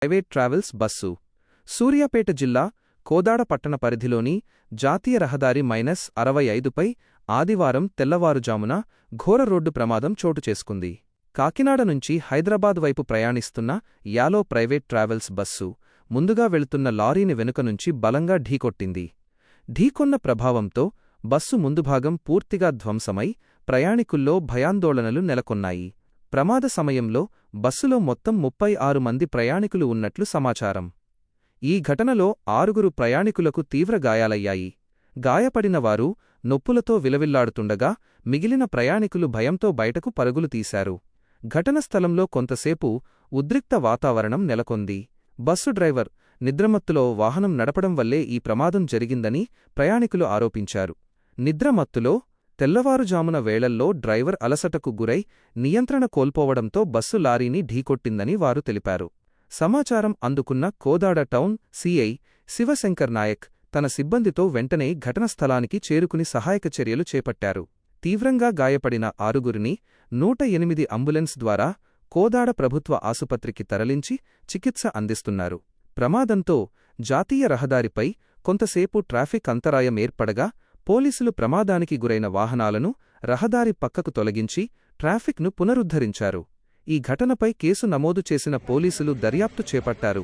Private travels bus Suryapet జిల్లా కోదాడ పట్టణ పరిధిలోని జాతీయ రహదారి -65పై ఆదివారం తెల్లవారుజామున ఘోర రోడ్డు ప్రమాదం చోటుచేసుకుంది. కాకినాడ నుంచి హైదరాబాద్ వైపు ప్రయాణిస్తున్న యాలో ప్రైవేట్ ట్రావెల్స్ బస్సు ముందుగా వెళుతున్న లారీని వెనుక నుంచి బలంగా ఢీకొట్టింది. ఢీకొన్న ప్రభావంతో బస్సు ముందుభాగం పూర్తిగా ధ్వంసమై ప్రయాణికుల్లో భయాందోళనలు నెలకొన్నాయి. ప్రమాద సమయంలో బస్సులో మొత్తం 36 మంది ప్రయాణికులు ఉన్నట్లు సమాచారం. ఈ ఘటనలో 6 ప్రయాణికులకు తీవ్ర గాయాలయ్యాయి. గాయపడిన వారు నొప్పులతో విలవిల్లాడుతుండగా మిగిలిన ప్రయాణికులు భయంతో బయటకు పరుగులు తీశారు. ఘటన స్థలంలో కొంతసేపు ఉద్రిక్త వాతావరణం నెలకొంది. బస్సు డ్రైవర్ నిద్రమత్తులో వాహనం నడపడం వల్లే ఈ ప్రమాదం జరిగిందని ప్రయాణికులు ఆరోపించారు. నిద్రమత్తులో తెల్లవారుజామున వేళల్లో డ్రైవర్ అలసటకు గురై నియంత్రణ కోల్పోవడంతో బస్సు లారీని ఢీకొట్టిందని వారు తెలిపారు. సమాచారం అందుకున్న కోదాడ టౌన్ సీఐ శివశంకర్ నాయక్ తన సిబ్బందితో వెంటనే ఘటనస్థలానికి చేరుకుని సహాయక చర్యలు చేపట్టారు. తీవ్రంగా గాయపడిన 6గురిని 108 అంబులెన్స్ ద్వారా కోదాడ ప్రభుత్వ ఆసుపత్రికి తరలించి చికిత్స అందిస్తున్నారు. ప్రమాదంతో జాతీయ రహదారిపై కొంతసేపు ట్రాఫిక్ అంతరాయం ఏర్పడగా పోలీసులు ప్రమాదానికి గురైన వాహనాలను రహదారి పక్కకు తొలగించి ట్రాఫిక్ను పునరుద్ధరించారు. ఈ ఘటనపై కేసు నమోదు చేసిన పోలీసులు దర్యాప్తు చేపట్టారు.